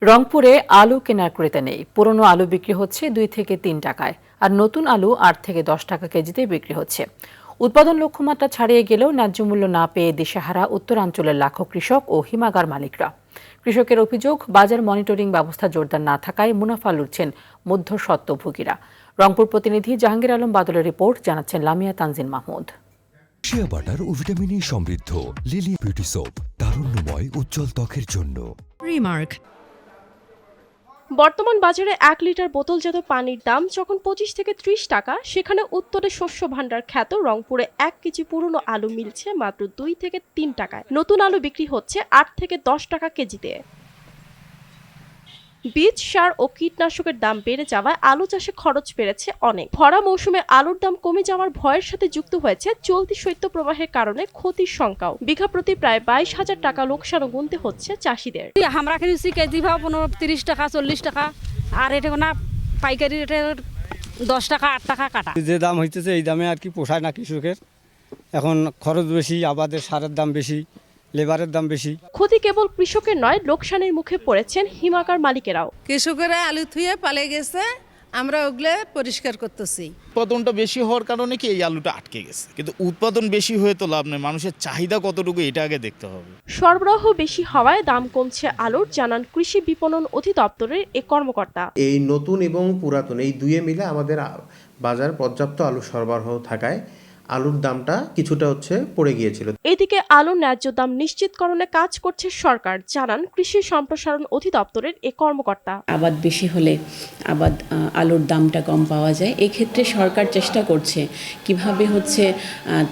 রংপুরে আলু কেনার ক্রেতা নেই। পুরনো আলু বিক্রি হচ্ছে 2 থেকে 3 টাকায়, আর নতুন আলু 8 থেকে 10 টাকা কেজিতে বিক্রি হচ্ছে। উৎপাদন লক্ষ্যমাত্রা ছাড়িয়ে গেলেও ন্যায্য মূল্য না পেয়ে দিশেহারা উত্তরাঞ্চলের লাখো কৃষক ও হিমাগার মালিকরা। কৃষকের অভিযোগ, বাজার মনিটরিং ব্যবস্থা জোরদার না থাকায় মুনাফা লুটছেন মধ্যস্বত্বভোগীরা। রংপুর প্রতিনিধি জাহাঙ্গীর আলম বাদলের রিপোর্ট, জানাচ্ছেন লামিয়া তানজিন মাহমুদ। শিয়া বাটার ও ভিটামিন ই সমৃদ্ধ লিলি বিউটি সোপ, তারুণ্যময় উজ্জ্বল ত্বকের জন্য। রিমার্ক। বর্তমান বাজারে 1 লিটার বোতলজাত পানির দাম যখন 25 থেকে 30 টাকা, সেখানে উত্তরে শস্য ভাণ্ডার খ্যাত রংপুরে 1 কেজি পুরনো আলু মিলছে মাত্র 2 থেকে 3 টাকায়। নতুন আলু বিক্রি হচ্ছে 8 থেকে 10 টাকা কেজিতে। বীজ, সার ও কীটনাশকের দাম বেড়ে যাওয়ায় আলু চাষে খরচ বেড়েছে অনেক। ভরা মৌসুমে আলুর দাম কমে যাওয়ার ভয়ের সাথে যুক্ত হয়েছে চলতি শৈত্যপ্রবাহের কারণে ক্ষতির শঙ্কাও। বিঘা প্রতি প্রায় 22,000 টাকা লোকসানও গুনতে হচ্ছে চাষিদের। আমরা কিনেছি কেজি ভাব 30 টাকা 40 টাকা, আর এটা না পাইকারি রেটে 10 টাকা 8 টাকা কাটা। যে দাম হইতেছে এই দামে আর কি পোষায় না কৃষকের। এখন খরচ বেশি, আবাদের সারের দাম বেশি, লেবারের দাম বেশি। ক্ষতি কেবল কৃষকের নয়, লোকসানের মুখে পড়েছেন হিমাগার মালিকেরাও। কৃষকেরা আলু থুয়ে পালিয়ে গেছে, আমরা ওগুলো পরিষ্কার করতেছি। উৎপাদনটা বেশি হওয়ার কারণে কি এই আলুটা আটকে গেছে, কিন্তু উৎপাদন বেশি হয়ে তো লাভ নেই, মানুষের চাহিদা কতটুকু এটা আগে দেখতে হবে। সরবরাহ বেশি হওয়ায় দাম কমছে আলুর, জানান কৃষি বিপণন অধিদপ্তরের এক কর্মকর্তা। এই নতুন এবং পুরাতন এই দুয়ে মিলে আমাদের বাজার পর্যাপ্ত আলু সরবরাহ থাকায় আলুর দামটা কিছুটা পড়ে গিয়েছিল। এদিকে আলুর ন্যায্য দাম নিশ্চিতকরণে কাজ করছে সরকার, জানান কৃষি সম্প্রসারণ অধিদপ্তরের এক কর্মকর্তা। আবাদ বেশি হলে আলুর দামটা কম পাওয়া যায়। এক্ষেত্রে সরকার চেষ্টা করছে কিভাবে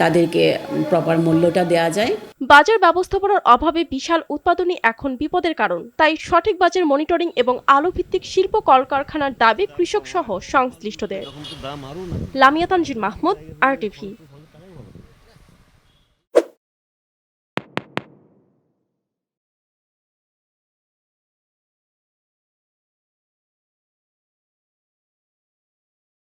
তাদেরকে প্রপার মূল্যটা দেওয়া যায়। বাজার ব্যবস্থাপনার অভাবে বিশাল উৎপাদনই এখন বিপদের কারণ। তাই সঠিক বাজার মনিটরিং এবং আলু ভিত্তিক শিল্প কলকারখানার দাবি কৃষক সহ সংশ্লিষ্টদের। লামিয়া তানজিন মাহমুদ, RTV।